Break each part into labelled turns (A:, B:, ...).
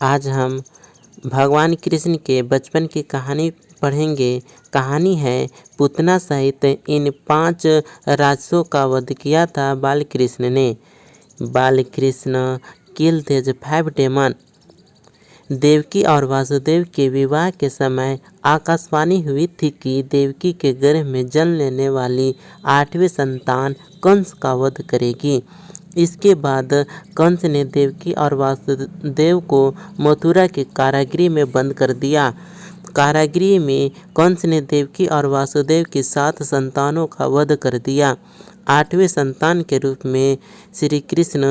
A: आज हम भगवान कृष्ण के बचपन की कहानी पढ़ेंगे। कहानी है पूतना सहित इन 5 राक्षसों का वध किया था बाल कृष्ण ने। Bal Krishna killed his 5 demon. Devaki और वासुदेव के विवाह के समय आकाशवाणी हुई थी कि देवकी के गर्भ में जन्म लेने वाली 8वीं संतान कंस का वध करेगी। इसके बाद कंस ने देवकी और वासुदेव को मथुरा के कारागृह में बंद कर दिया। कारागृह में कंस ने देवकी और वासुदेव की 7 संतानों का वध कर दिया। 8वें संतान के रूप में श्री कृष्ण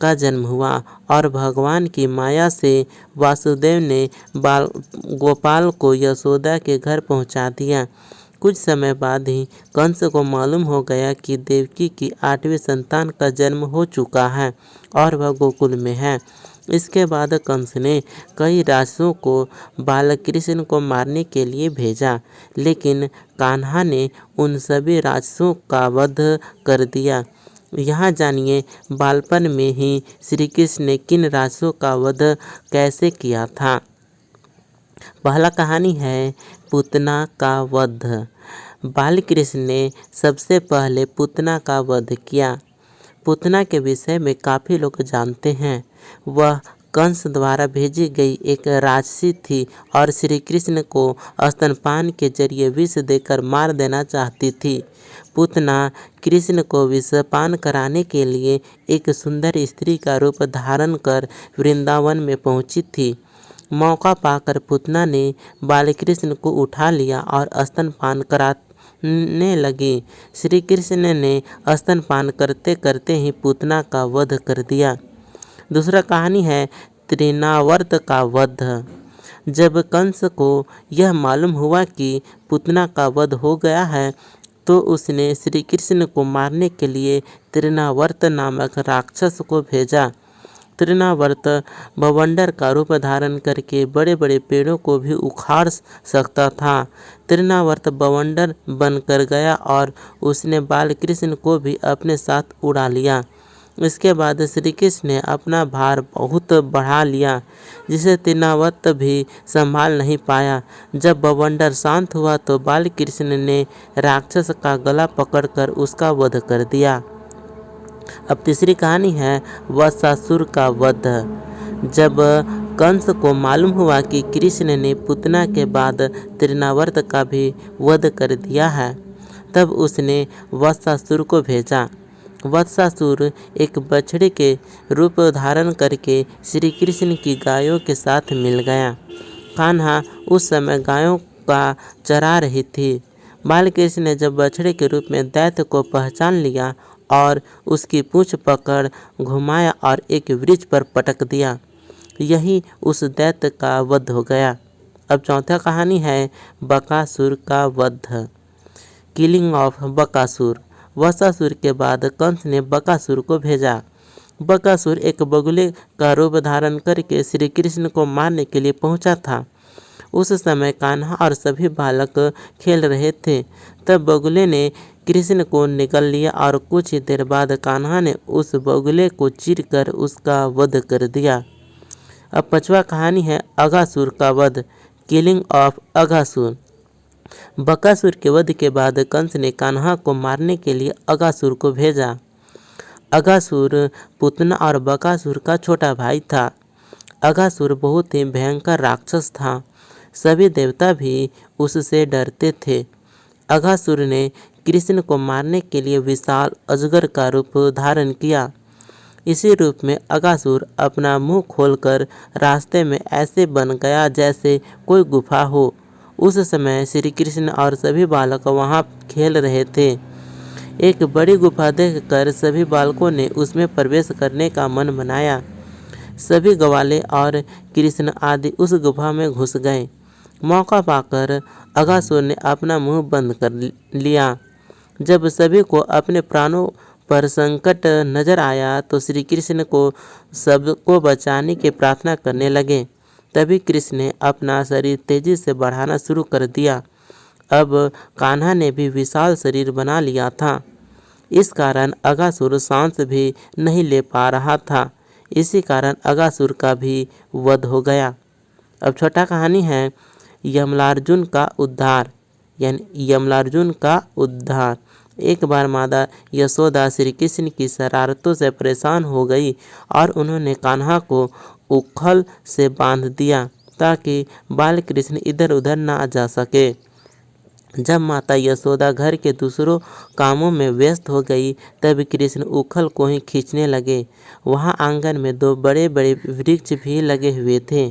A: का जन्म हुआ और भगवान की माया से वासुदेव ने गोपाल को यशोदा के घर पहुंचा दिया। कुछ समय बाद ही कंस को मालूम हो गया कि देवकी की 8वीं संतान का जन्म हो चुका है और वह गोकुल में है। इसके बाद कंस ने कई राक्षसों को बालकृष्ण को मारने के लिए भेजा, लेकिन कान्हा ने उन सभी राक्षसों का वध कर दिया। यहाँ जानिए बालपन में ही श्री कृष्ण ने किन राक्षसों का वध कैसे किया था। पहला कहानी है पूतना का वध। बाल कृष्ण ने सबसे पहले पूतना का वध किया। पूतना के विषय में काफ़ी लोग जानते हैं। वह कंस द्वारा भेजी गई एक राक्षसी थी और श्री कृष्ण को स्तनपान के जरिए विष देकर मार देना चाहती थी। पूतना कृष्ण को विषपान कराने के लिए एक सुंदर स्त्री का रूप धारण कर वृंदावन में पहुंची थी। मौका पाकर पूतना ने बालकृष्ण को उठा लिया और स्तनपान कराने लगी। श्री कृष्ण ने स्तनपान करते करते ही पूतना का वध कर दिया। दूसरा कहानी है तृणावर्त का वध। जब कंस को यह मालूम हुआ कि पूतना का वध हो गया है, तो उसने श्री कृष्ण को मारने के लिए तृणावर्त नामक राक्षस को भेजा। तृणावर्त बवंडर का रूप धारण करके बड़े बड़े पेड़ों को भी उखाड़ सकता था। तृणावर्त बवंडर बनकर गया और उसने बालकृष्ण को भी अपने साथ उड़ा लिया। इसके बाद श्री कृष्ण ने अपना भार बहुत बढ़ा लिया, जिसे तृणावर्त भी संभाल नहीं पाया। जब बवंडर शांत हुआ तो बालकृष्ण ने राक्षस का गला पकड़कर उसका वध कर दिया। अब तीसरी कहानी है वत्सासुर का वध। जब कंस को मालूम हुआ कि कृष्ण ने पूतना के बाद तृणावर्त का भी वध कर दिया है, तब उसने वत्सासुर को भेजा। वत्सासुर एक बछड़े के रूप धारण करके श्री कृष्ण की गायों के साथ मिल गया। कान्हा उस समय गायों का चरा रही थी। बालकृष्ण ने जब बछड़े के रूप में दैत्य को पहचान लिया और उसकी पूंछ पकड़ घुमाया और एक वृक्ष पर पटक दिया। यही उस दैत्य का वध हो गया। अब चौथा कहानी है बकासुर का वध। Killing of Bakasur. वत्सासुर के बाद कंस ने बकासुर को भेजा। बकासुर एक बगुले का रूप धारण करके श्री कृष्ण को मारने के लिए पहुंचा था। उस समय कान्हा और सभी बालक खेल रहे थे। तब बगुले ने कृष्ण को निगल लिया और कुछ ही देर बाद कान्हा ने उस बगुले को चीरकर उसका वध कर दिया। अब पांचवा कहानी है अघासुर का वध। Killing of Aghasura. बकासुर के वध के बाद कंस ने कान्हा को मारने के लिए अघासुर को भेजा। अघासुर पूतना और बकासुर का छोटा भाई था। अघासुर बहुत ही भयंकर राक्षस था। सभी देवता भी उससे डरते थे। अघासुर ने कृष्ण को मारने के लिए विशाल अजगर का रूप धारण किया। इसी रूप में अघासुर अपना मुंह खोलकर रास्ते में ऐसे बन गया जैसे कोई गुफा हो। उस समय श्री कृष्ण और सभी बालक वहां खेल रहे थे। एक बड़ी गुफा देखकर सभी बालकों ने उसमें प्रवेश करने का मन बनाया। सभी ग्वाले और कृष्ण आदि उस गुफा में घुस गए। मौका पाकर अघासुर ने अपना मुंह बंद कर लिया। जब सभी को अपने प्राणों पर संकट नजर आया तो श्री कृष्ण को सबको बचाने की प्रार्थना करने लगे। तभी कृष्ण ने अपना शरीर तेजी से बढ़ाना शुरू कर दिया। अब कान्हा ने भी विशाल शरीर बना लिया था। इस कारण अघासुर सांस भी नहीं ले पा रहा था। इसी कारण अगासुर का भी वध हो गया। अब छोटा कहानी है यमलार्जुन का उद्धार, यानी यमलार्जुन का उद्धार। एक बार माता यशोदा श्री कृष्ण की शरारतों से परेशान हो गई और उन्होंने कान्हा को उखल से बांध दिया ताकि बाल कृष्ण इधर उधर ना जा सके। जब माता यशोदा घर के दूसरों कामों में व्यस्त हो गई तब कृष्ण उखल को ही खींचने लगे। वहाँ आंगन में दो बड़े बड़े वृक्ष भी लगे हुए थे।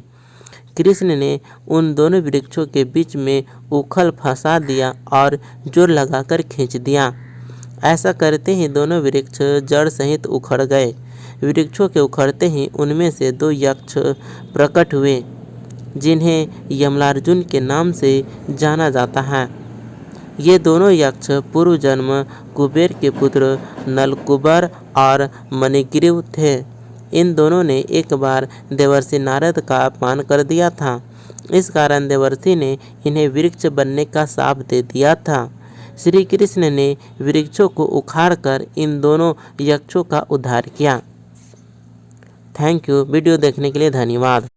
A: कृष्ण ने उन दोनों वृक्षों के बीच में उखल फंसा दिया और जोर लगाकर खींच दिया। ऐसा करते ही दोनों वृक्ष जड़ सहित उखड़ गए। वृक्षों के उखड़ते ही उनमें से दो यक्ष प्रकट हुए जिन्हें यमलार्जुन के नाम से जाना जाता है। ये दोनों यक्ष पूर्व जन्म कुबेर के पुत्र नलकुबर और मणिग्रीव थे। इन दोनों ने एक बार देवर्षि नारद का अपमान कर दिया था। इस कारण देवर्षि ने इन्हें वृक्ष बनने का शाप दे दिया था। श्री कृष्ण ने वृक्षों को उखाड़कर इन दोनों यक्षों का उद्धार किया। Thank you. वीडियो देखने के लिए धन्यवाद।